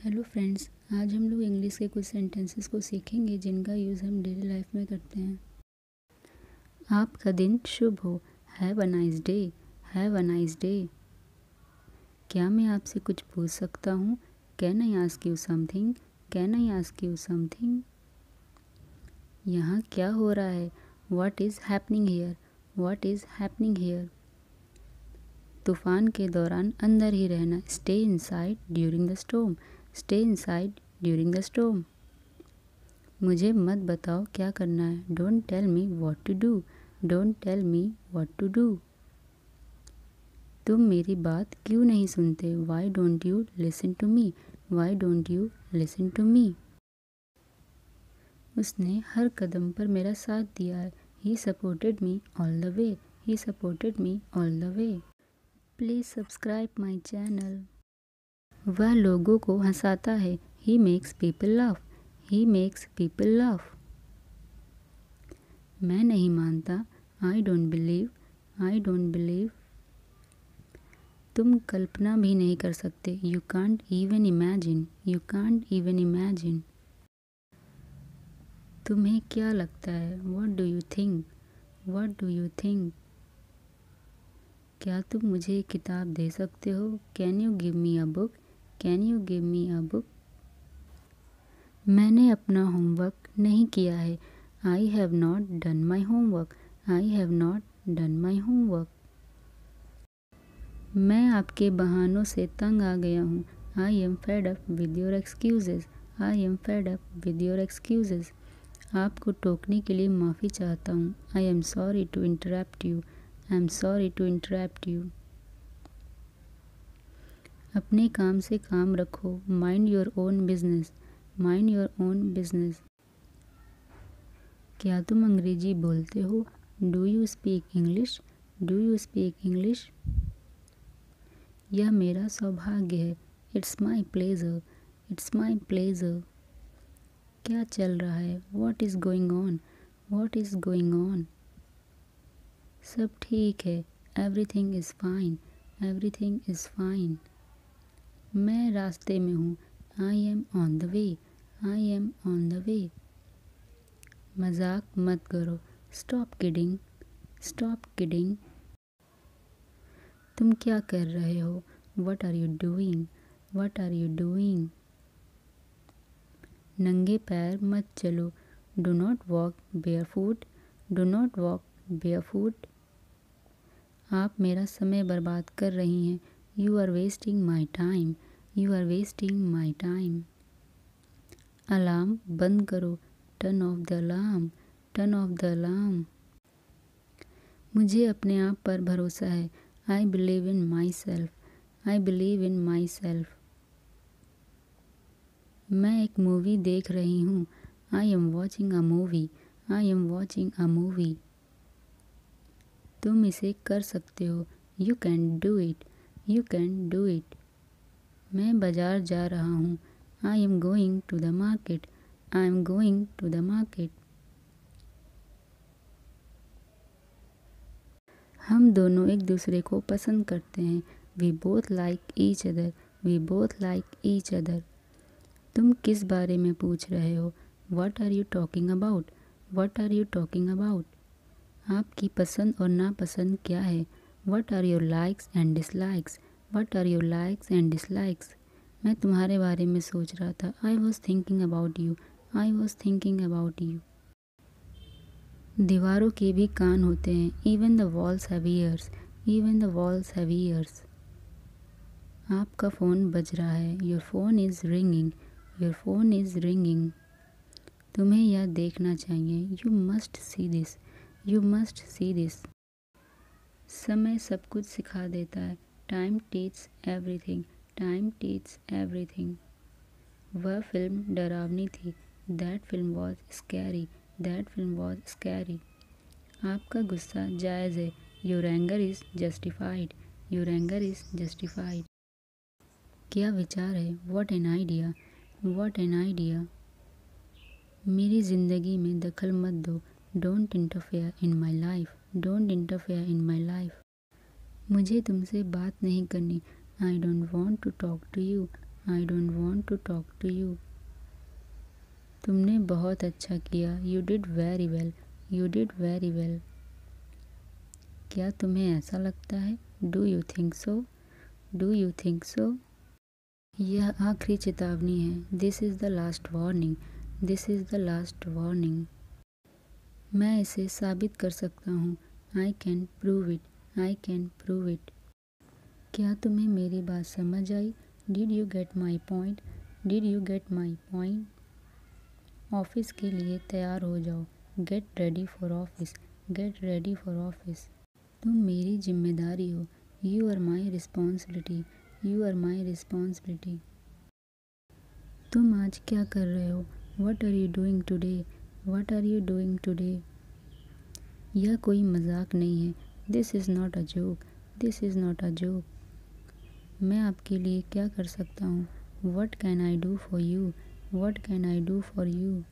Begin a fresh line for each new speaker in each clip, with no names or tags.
Hello friends, आज हम लोग इंग्लिश के कुछ सेंटेंसेस को सीखेंगे जिनका यूज़ हम डेली लाइफ में करते हैं। आपका दिन शुभ हो। Have a nice day. Have a nice day. क्या मैं आपसे कुछ पूछ सकता हूँ? Can I ask you something? Can I ask you something? यहाँ क्या हो रहा है? What is happening here? What is happening here? तूफान के दौरान अंदर ही रहना। Stay inside during the storm. Stay inside during the storm. मुझे मत बताओ क्या करना है। Don't tell me what to do. Don't tell me what to do. तुम मेरी बात क्यों नहीं सुनते? Why don't you listen to me? Why don't you listen to me? उसने हर कदम पर मेरा साथ दिया है। He supported me all the way. He supported me all the way. Please subscribe my channel. वह लोगों को हंसाता है। He makes people laugh. He makes people laugh. मैं नहीं मानता। I don't believe. I don't believe. तुम कल्पना भी नहीं कर सकते। You can't even imagine. You can't even imagine. तुम्हें क्या लगता है? What do you think? What do you think? क्या तुम मुझे एक किताब दे सकते हो? Can you give me a book? Can you give me a book? मैंने अपना होमवर्क नहीं किया है। I have not done my homework. I have not done my homework. मैं आपके बहानों से तंग आ गया हूँ। I am fed up with your excuses. I am fed up with your excuses. आपको टोकने के लिए माफ़ी चाहता हूँ। I am sorry to interrupt you. I am sorry to interrupt you. अपने काम से काम रखो। Mind your own business. Mind your own business. क्या तुम अंग्रेजी बोलते हो? Do you speak English? Do you speak English? यह मेरा सौभाग्य है। It's my pleasure. It's my pleasure. क्या चल रहा है? What is going on? What is going on? सब ठीक है। Everything is fine. Everything is fine. मैं रास्ते में हूँ। I am on the way. I am on the way. मजाक मत करो। Stop kidding. Stop kidding. तुम क्या कर रहे हो? What are you doing? What are you doing? नंगे पैर मत चलो। Do not walk barefoot. Do not walk barefoot. आप मेरा समय बर्बाद कर रही हैं। You are wasting my time. You are wasting my time. Alarm बंद करो। Turn off the alarm. Turn off the alarm. मुझे अपने आप पर भरोसा है। I believe in myself. I believe in myself. मैं एक मूवी देख रही हूँ। I am watching a movie. I am watching a movie. तुम इसे कर सकते हो। You can do it. You can do it. मैं बाजार जा रहा हूँ। I am going to the market. I am going to the market. हम दोनों एक दूसरे को पसंद करते हैं। We both like each other. We both like each other. तुम किस बारे में पूछ रहे हो? What are you talking about? What are you talking about? आपकी पसंद और नापसंद क्या है? What are your likes and dislikes? What are your likes and dislikes? मैं तुम्हारे बारे में सोच रहा था। I was thinking about you. I was thinking about you. दीवारों के भी कान होते हैं। Even the walls have years. Even the walls have years. आपका फ़ोन बज रहा है। Your phone is ringing. Your phone is ringing. तुम्हें यह देखना चाहिए। You must see this. You must see this. समय सब कुछ सिखा देता है। Time teach everything. Time teach everything. वह फिल्म डरावनी थी। That film was scary. That film was scary. आपका गुस्सा जायज़ है। Your anger is justified. Your anger is justified. क्या विचार है? What an idea. What an idea. मेरी ज़िंदगी में दखल मत दो। Don't interfere in my life. Don't interfere in my life. मुझे तुमसे बात नहीं करनी। I don't want to talk to you. I don't want to talk to you. तुमने बहुत अच्छा किया. You did very well. You did very well. क्या तुम्हें ऐसा लगता है? Do you think so? Do you think so? यह आखिरी चेतावनी है. This is the last warning. This is the last warning. मैं इसे साबित कर सकता हूँ. I can prove it. I can prove it. क्या तुम्हें मेरी बात समझ आई? Did you get my point? Did you get my point? Office के लिए तैयार हो जाओ. Get ready for office. Get ready for office. तुम मेरी जिम्मेदारी हो. You are my responsibility. You are my responsibility. तुम आज क्या कर रहे हो? What are you doing today? What are you doing today? यह कोई मजाक नहीं है. This is not a joke. This is not a joke. मैं आपके लिए क्या कर सकता हूँ? What can I do for you? What can I do for you?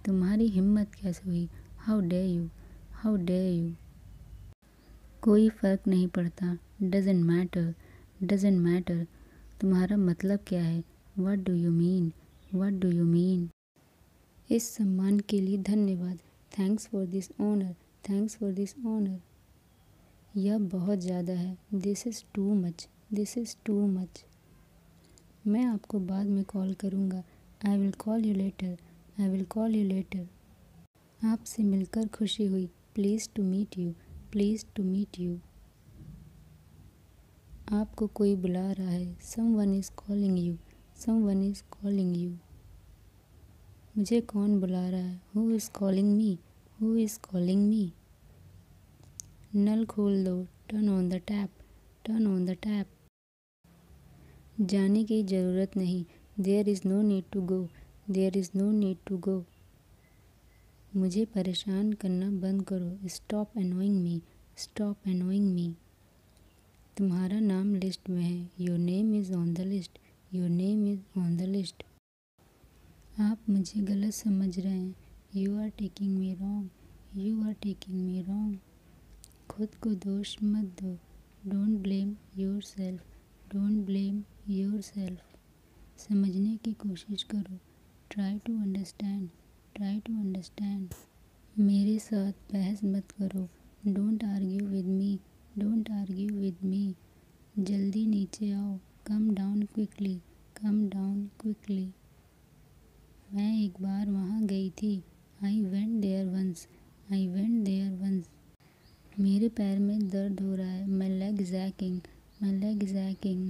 तुम्हारी हिम्मत कैसे हुई? How dare you? How dare you? कोई फ़र्क नहीं पड़ता. Doesn't matter. Doesn't matter. तुम्हारा मतलब क्या है? What do you mean? What do you mean? इस सम्मान के लिए धन्यवाद. Thanks for this honor. Thanks for this honor. यह बहुत ज़्यादा है. This is too much. This is too much. मैं आपको बाद में कॉल करूँगा. I will call you later. I will call you later. आपसे मिलकर खुशी हुई. Pleased to meet you. Pleased to meet you. आपको कोई बुला रहा है. Someone is calling you. Someone is calling you. मुझे कौन बुला रहा है? Who is calling me? Who is calling me? नल खोल दो. Turn on the tap. Turn on the tap. जाने की ज़रूरत नहीं. There is no need to go. There is no need to go. मुझे परेशान करना बंद करो. Stop annoying me. Stop annoying me. तुम्हारा नाम लिस्ट में है. Your name is on the list. Your name is on the list. आप मुझे गलत समझ रहे हैं. You are taking me wrong. You are taking me wrong. खुद को दोष मत दो. Don't blame yourself. Don't blame yourself. समझने की कोशिश करो. Try to understand. Try to understand. मेरे साथ बहस मत करो. Don't argue with me. Don't argue with me. जल्दी नीचे आओ. Come down quickly. Come down quickly. मैं एक बार वहाँ गई थी. I went there once. I went there once. मेरे पैर में दर्द हो रहा है. My leg is aching. My leg is aching.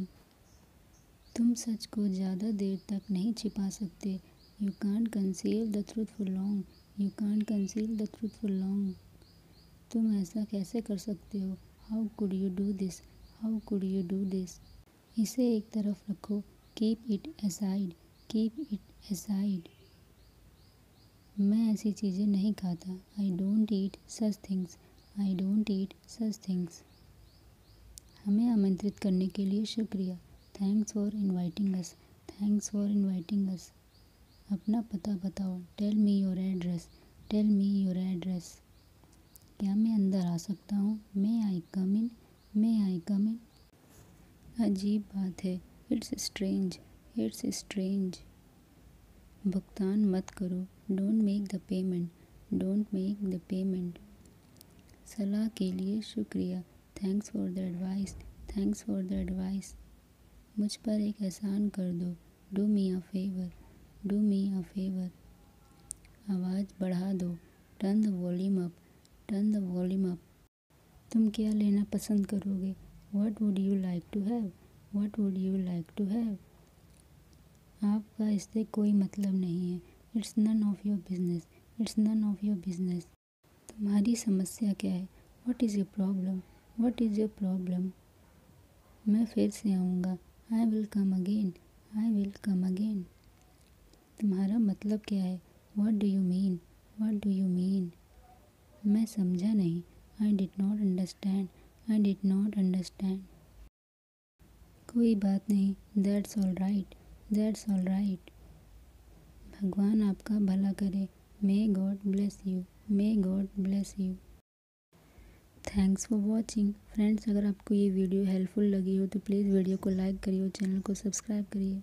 तुम सच को ज़्यादा देर तक नहीं छिपा सकते. You can't conceal the truth for long. You can't conceal the truth for long. तुम ऐसा कैसे कर सकते हो? How could you do this? How could you do this? इसे एक तरफ रखो. Keep it aside. Keep it aside. मैं ऐसी चीज़ें नहीं खाता. I don't eat such things. I don't eat such things. हमें आमंत्रित करने के लिए शुक्रिया. Thanks for inviting us. Thanks for inviting us. अपना पता बताओ. Tell me your address. Tell me your address. क्या मैं अंदर आ सकता हूँ? May I come in? May I come in? अजीब बात है. It's strange. It's strange. भुगतान मत करो. Don't make the payment. Don't make the payment. सलाह के लिए शुक्रिया. Thanks for the advice. Thanks for the advice. मुझ पर एक एहसान कर दो. Do me a favor. Do me a favor. आवाज़ बढ़ा दो. Turn the volume up. Turn the volume up. तुम क्या लेना पसंद करोगे? What would you like to have? What would you like to have? आपका इससे कोई मतलब नहीं है. It's none of your business. It's none of your business. तुम्हारी समस्या क्या है? What is your problem? What is your problem? मैं फिर से आऊँगा. I will come again. I will come again. तुम्हारा मतलब क्या है? What do you mean? What do you mean? मैं समझा नहीं. I did not understand. I did not understand. कोई बात नहीं. That's all right. That's all right. भगवान आपका भला करे. May God bless you. May God bless you. Thanks for watching friends. अगर आपको ये वीडियो हेल्पफुल लगी हो तो प्लीज़ वीडियो को लाइक करिए और चैनल को सब्सक्राइब करिए।